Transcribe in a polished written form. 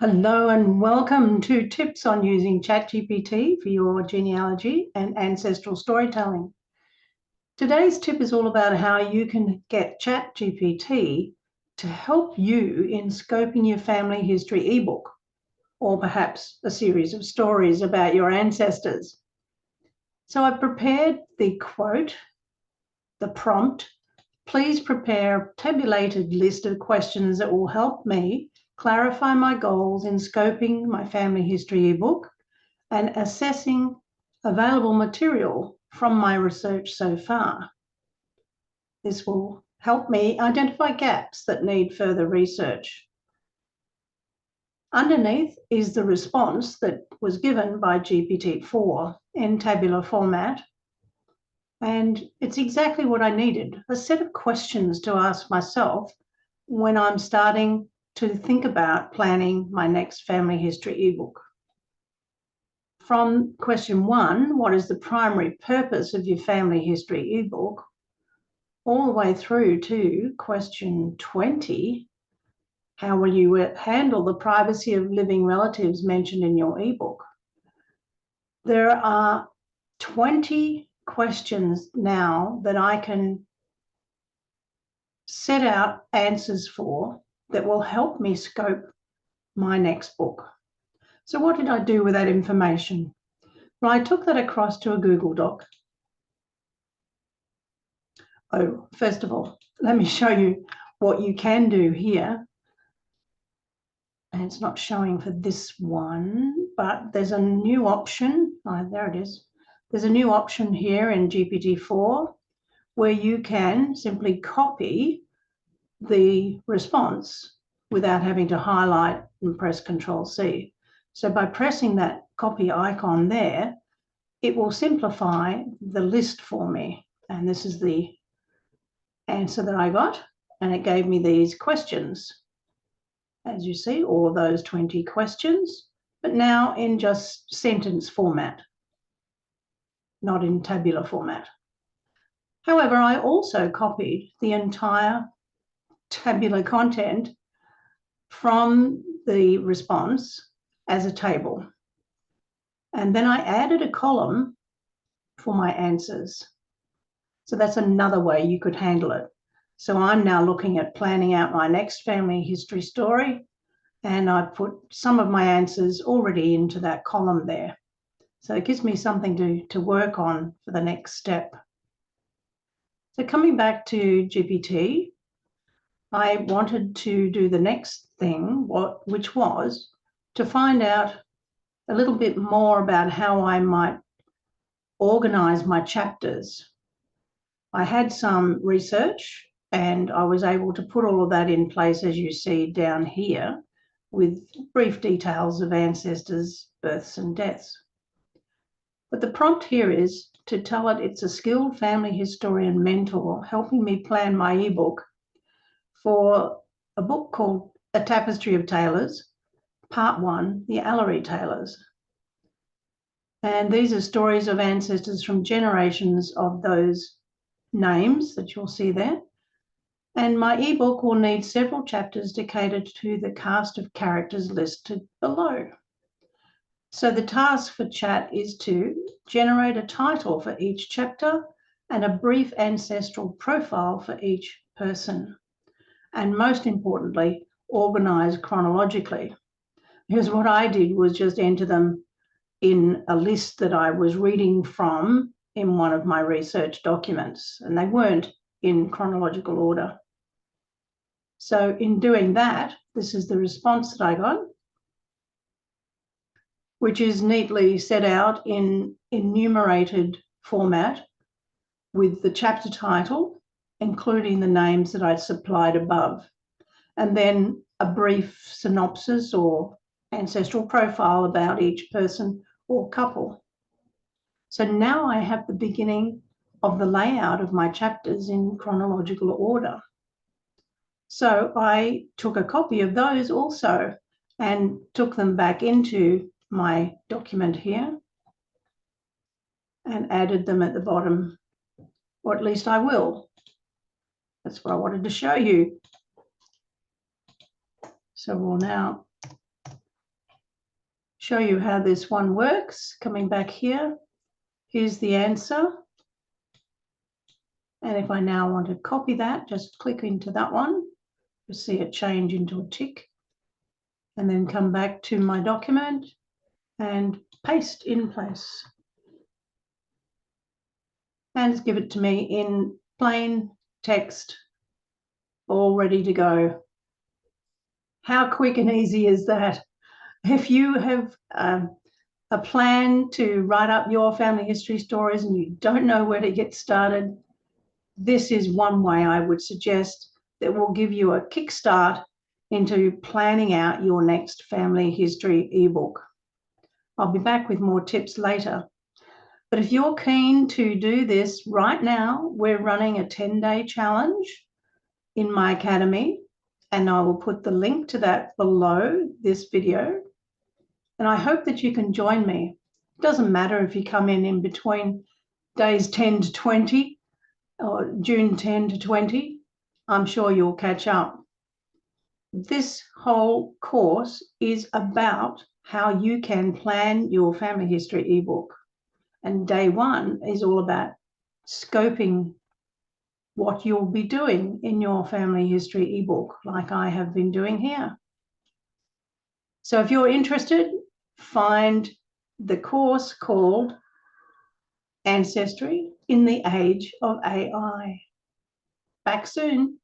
Hello and welcome to tips on using Chat GPT for your genealogy and ancestral storytelling. Today's tip is all about how you can get Chat GPT to help you in scoping your family history ebook, or perhaps a series of stories about your ancestors. So I've prepared the quote, the prompt. Please prepare a tabulated list of questions that will help me clarify my goals in scoping my family history ebook and assessing available material from my research so far. This will help me identify gaps that need further research. Underneath is the response that was given by GPT-4 in tabular format, and it's exactly what I needed, a set of questions to ask myself when I'm starting to think about planning my next family history ebook. From question 1, what is the primary purpose of your family history ebook, all the way through to question 20, how will you handle the privacy of living relatives mentioned in your ebook? There are 20 questions now that I can set out answers for that will help me scope my next book. So what did I do with that information? Well, I took that across to a Google Doc. Oh, first of all, let me show you what you can do here. And it's not showing for this one, but there's a new option. Oh, there it is. There's a new option here in GPT-4 where you can simply copy the response without having to highlight and press Control-C. So by pressing that copy icon there, it will simplify the list for me. And this is the answer that I got, and it gave me these questions. As you see, all of those 20 questions, but now in just sentence format, not in tabular format. However, I also copied the entire tabular content from the response as a table. And then I added a column for my answers. So that's another way you could handle it. So I'm now looking at planning out my next family history story, and I put some of my answers already into that column there. So it gives me something to work on for the next step. So coming back to GPT, I wanted to do the next thing, which was to find out a little bit more about how I might organize my chapters. I had some research and I was able to put all of that in place, as you see down here, with brief details of ancestors, births and deaths. But the prompt here is to tell it it's a skilled family historian mentor helping me plan my ebook for a book called A Tapestry of Tailors, Part 1, The Allery Tailors. And these are stories of ancestors from generations of those names that you'll see there. And my ebook will need several chapters to cater to the cast of characters listed below. So the task for Chat is to generate a title for each chapter and a brief ancestral profile for each person. And most importantly, organize chronologically. Because what I did was just enter them in a list that I was reading from in one of my research documents, and they weren't in chronological order. So in doing that, this is the response that I got, which is neatly set out in enumerated format with the chapter title, including the names that I supplied above, and then a brief synopsis or ancestral profile about each person or couple. So now I have the beginning of the layout of my chapters in chronological order. So I took a copy of those also and took them back into my document here and added them at the bottom, or at least I will. That's what I wanted to show you. So we'll now show you how this one works. Coming back here, here's the answer. And if I now want to copy that, just click into that one. You'll see it change into a tick. And then come back to my document and paste in place. And give it to me in plain text, all ready to go. How quick and easy is that? If you have a plan to write up your family history stories and you don't know where to get started, this is one way I would suggest that will give you a kickstart into planning out your next family history ebook. I'll be back with more tips later. But if you're keen to do this right now, we're running a 10-day challenge in my academy, and I will put the link to that below this video. And I hope that you can join me. It doesn't matter if you come in between days 10 to 20 or June 10 to 20. I'm sure you'll catch up. This whole course is about how you can plan your family history ebook. And day one is all about scoping what you'll be doing in your family history ebook, like I have been doing here. So if you're interested, find the course called Ancestry in the Age of AI. Back soon.